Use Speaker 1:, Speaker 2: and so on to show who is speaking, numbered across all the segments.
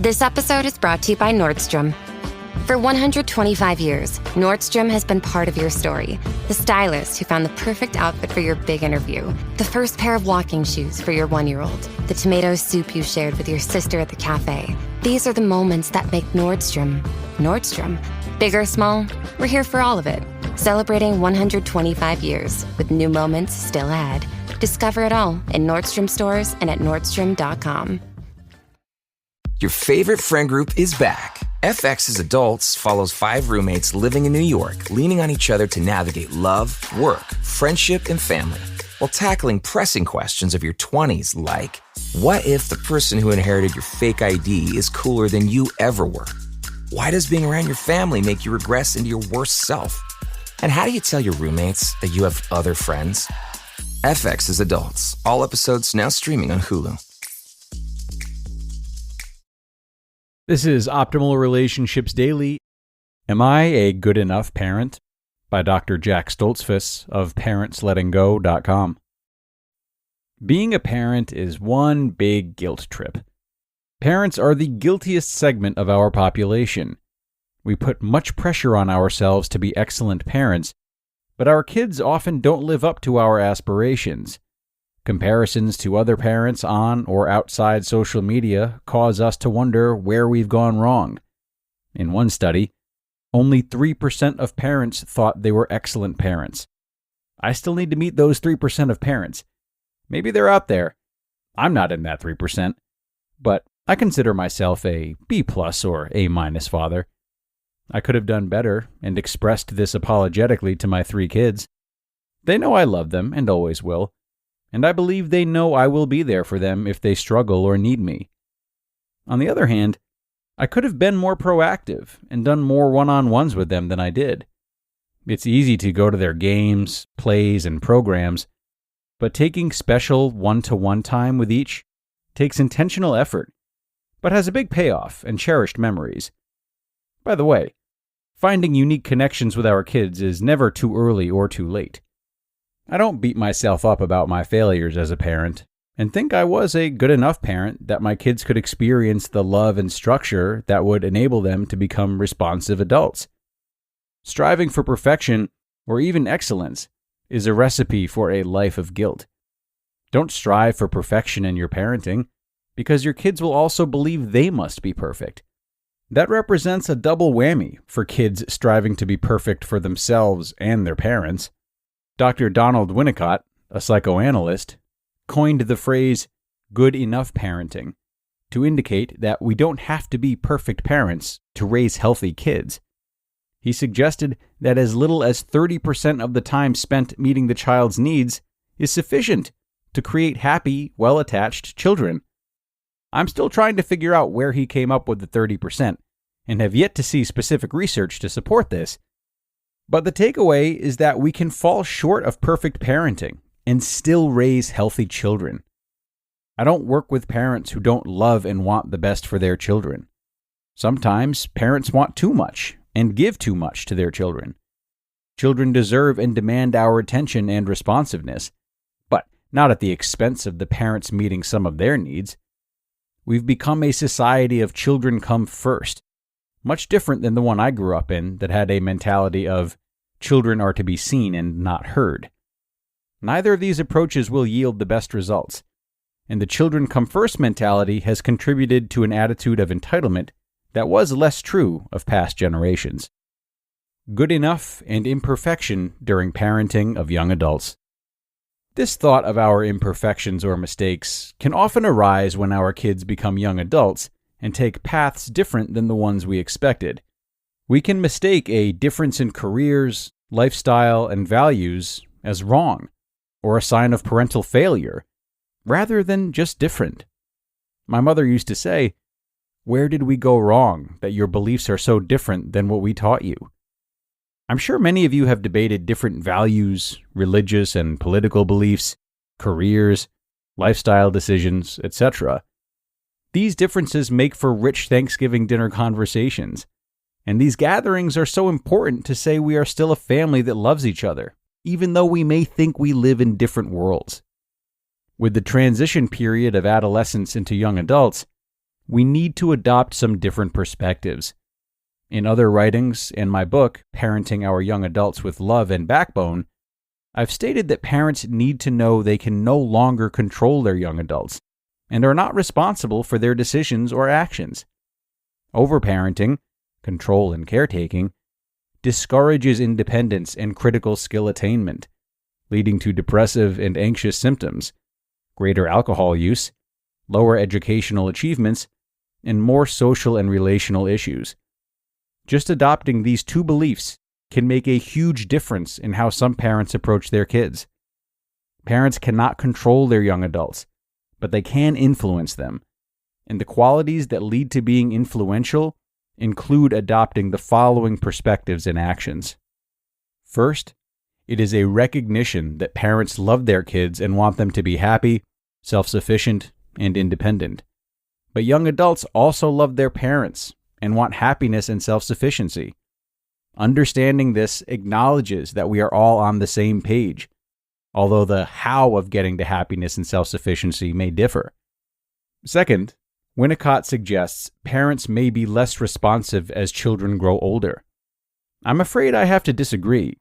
Speaker 1: This episode is brought to you by Nordstrom. For 125 years, Nordstrom has been part of your story. The stylist who found the perfect outfit for your big interview. The first pair of walking shoes for your 1-year-old. The tomato soup you shared with your sister at the cafe. These are the moments that make Nordstrom, Nordstrom. Big or small, we're here for all of it. Celebrating 125 years with new moments still ahead. Discover it all in Nordstrom stores and at Nordstrom.com.
Speaker 2: Your favorite friend group is back. FX's Adults follows 5 roommates living in New York, leaning on each other to navigate love, work, friendship, and family, while tackling pressing questions of your 20s like, what if the person who inherited your fake ID is cooler than you ever were? Why does being around your family make you regress into your worst self? And how do you tell your roommates that you have other friends? FX's Adults. All episodes now streaming on Hulu.
Speaker 3: This is Optimal Relationships Daily. Am I a Good Enough Parent? By Dr. Jack Stoltzfus of ParentsLettingGo.com. Being a parent is one big guilt trip. Parents are the guiltiest segment of our population. We put much pressure on ourselves to be excellent parents, but our kids often don't live up to our aspirations. Comparisons to other parents on or outside social media cause us to wonder where we've gone wrong. In one study, only 3% of parents thought they were excellent parents. I still need to meet those 3% of parents. Maybe they're out there. I'm not in that 3%, but I consider myself a B+ or A- father. I could have done better and expressed this apologetically to my 3 kids. They know I love them and always will. And I believe they know I will be there for them if they struggle or need me. On the other hand, I could have been more proactive and done more one-on-ones with them than I did. It's easy to go to their games, plays, and programs, but taking special one-to-one time with each takes intentional effort, but has a big payoff and cherished memories. By the way, finding unique connections with our kids is never too early or too late. I don't beat myself up about my failures as a parent, and think I was a good enough parent that my kids could experience the love and structure that would enable them to become responsive adults. Striving for perfection, or even excellence, is a recipe for a life of guilt. Don't strive for perfection in your parenting, because your kids will also believe they must be perfect. That represents a double whammy for kids striving to be perfect for themselves and their parents. Dr. Donald Winnicott, a psychoanalyst, coined the phrase good enough parenting to indicate that we don't have to be perfect parents to raise healthy kids. He suggested that as little as 30% of the time spent meeting the child's needs is sufficient to create happy, well-attached children. I'm still trying to figure out where he came up with the 30% and have yet to see specific research to support this. But the takeaway is that we can fall short of perfect parenting and still raise healthy children. I don't work with parents who don't love and want the best for their children. Sometimes parents want too much and give too much to their children. Children deserve and demand our attention and responsiveness, but not at the expense of the parents meeting some of their needs. We've become a society of children come first, much different than the one I grew up in that had a mentality of children are to be seen and not heard. Neither of these approaches will yield the best results, and the children come first mentality has contributed to an attitude of entitlement that was less true of past generations. Good enough and imperfection during parenting of young adults. This thought of our imperfections or mistakes can often arise when our kids become young adults and take paths different than the ones we expected. We can mistake a difference in careers, lifestyle, and values as wrong, or a sign of parental failure, rather than just different. My mother used to say, "Where did we go wrong that your beliefs are so different than what we taught you?" I'm sure many of you have debated different values, religious and political beliefs, careers, lifestyle decisions, etc. These differences make for rich Thanksgiving dinner conversations, and these gatherings are so important to say we are still a family that loves each other, even though we may think we live in different worlds. With the transition period of adolescence into young adults, we need to adopt some different perspectives. In other writings, in my book, Parenting Our Young Adults with Love and Backbone, I've stated that parents need to know they can no longer control their young adults and are not responsible for their decisions or actions. Overparenting, control and caretaking, discourages independence and critical skill attainment, leading to depressive and anxious symptoms, greater alcohol use, lower educational achievements, and more social and relational issues. Just adopting these two beliefs can make a huge difference in how some parents approach their kids. Parents cannot control their young adults, but they can influence them. And the qualities that lead to being influential include adopting the following perspectives and actions. First, it is a recognition that parents love their kids and want them to be happy, self-sufficient, and independent. But young adults also love their parents and want happiness and self-sufficiency. Understanding this acknowledges that we are all on the same page, although the how of getting to happiness and self-sufficiency may differ. Second, Winnicott suggests parents may be less responsive as children grow older. I'm afraid I have to disagree.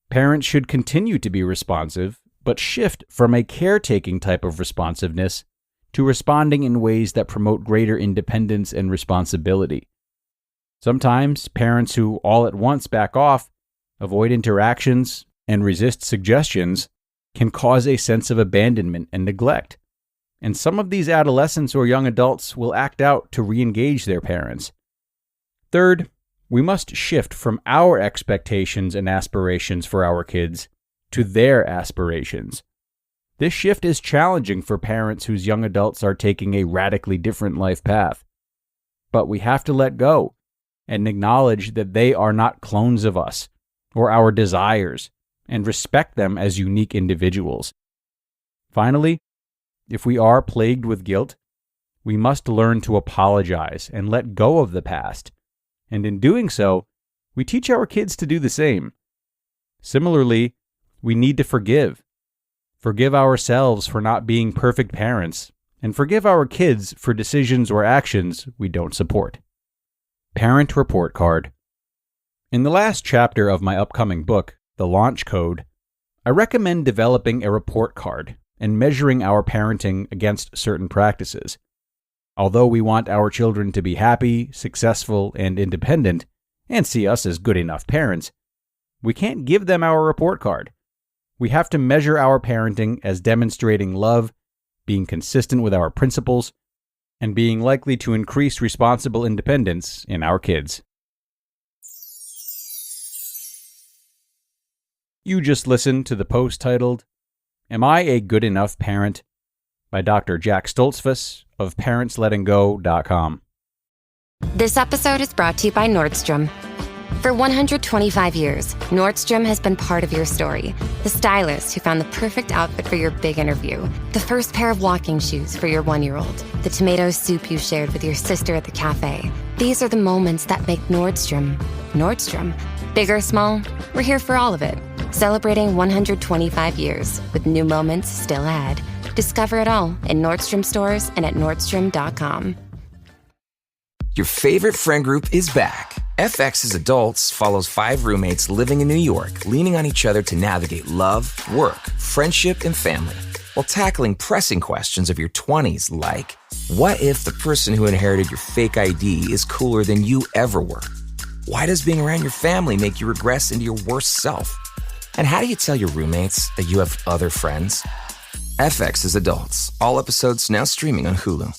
Speaker 3: Parents should continue to be responsive, but shift from a caretaking type of responsiveness to responding in ways that promote greater independence and responsibility. Sometimes parents who all at once back off, avoid interactions, and resist suggestions can cause a sense of abandonment and neglect. And some of these adolescents or young adults will act out to re-engage their parents. Third, we must shift from our expectations and aspirations for our kids to their aspirations. This shift is challenging for parents whose young adults are taking a radically different life path. But we have to let go and acknowledge that they are not clones of us or our desires, and respect them as unique individuals. Finally, if we are plagued with guilt, we must learn to apologize and let go of the past. And in doing so, we teach our kids to do the same. Similarly, we need to forgive. Forgive ourselves for not being perfect parents, and forgive our kids for decisions or actions we don't support. Parent Report Card. In the last chapter of my upcoming book, The Launch Code, I recommend developing a report card and measuring our parenting against certain practices. Although we want our children to be happy, successful, and independent, and see us as good enough parents, we can't give them our report card. We have to measure our parenting as demonstrating love, being consistent with our principles, and being likely to increase responsible independence in our kids. You just listened to the post titled, "Am I a Good Enough Parent?" by Dr. Jack Stoltzfus of parentslettinggo.com.
Speaker 1: This episode is brought to you by Nordstrom. For 125 years, Nordstrom has been part of your story. The stylist who found the perfect outfit for your big interview. The first pair of walking shoes for your 1-year-old. The tomato soup you shared with your sister at the cafe. These are the moments that make Nordstrom, Nordstrom. Big or small, we're here for all of it. Celebrating 125 years with new moments still ahead. Discover it all in Nordstrom stores and at Nordstrom.com.
Speaker 2: Your favorite friend group is back. FX's Adults follows 5 roommates living in New York, leaning on each other to navigate love, work, friendship, and family, while tackling pressing questions of your 20s like, what if the person who inherited your fake ID is cooler than you ever were? Why does being around your family make you regress into your worst self? And how do you tell your roommates that you have other friends? FX's Adults. All episodes now streaming on Hulu.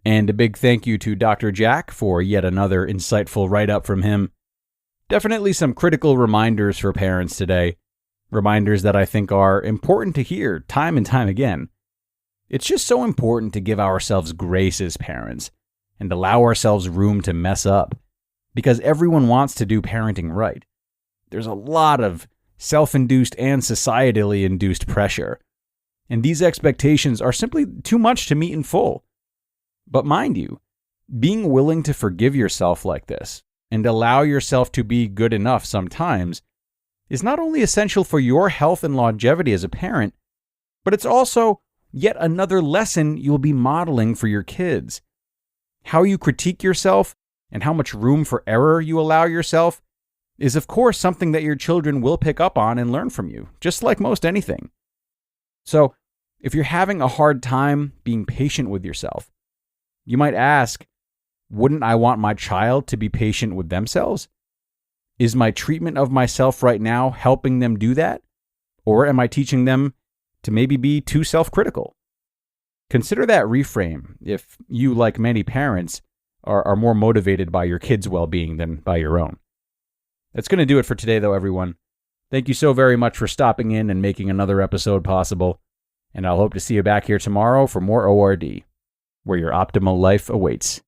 Speaker 3: And a big thank you to Dr. Jack for yet another insightful write-up from him. Definitely some critical reminders for parents today. Reminders that I think are important to hear time and time again. It's just so important to give ourselves grace as parents and allow ourselves room to mess up, because everyone wants to do parenting right. There's a lot of self-induced and societally induced pressure, and these expectations are simply too much to meet in full. But mind you, being willing to forgive yourself like this and allow yourself to be good enough sometimes is not only essential for your health and longevity as a parent, but it's also yet another lesson you'll be modeling for your kids. How you critique yourself and how much room for error you allow yourself is, of course, something that your children will pick up on and learn from you, just like most anything. So, if you're having a hard time being patient with yourself, you might ask, wouldn't I want my child to be patient with themselves? Is my treatment of myself right now helping them do that? Or am I teaching them to maybe be too self-critical? Consider that reframe if you, like many parents, are more motivated by your kids' well-being than by your own. That's going to do it for today, though, everyone. Thank you so very much for stopping in and making another episode possible, and I'll hope to see you back here tomorrow for more ORD, where your optimal life awaits.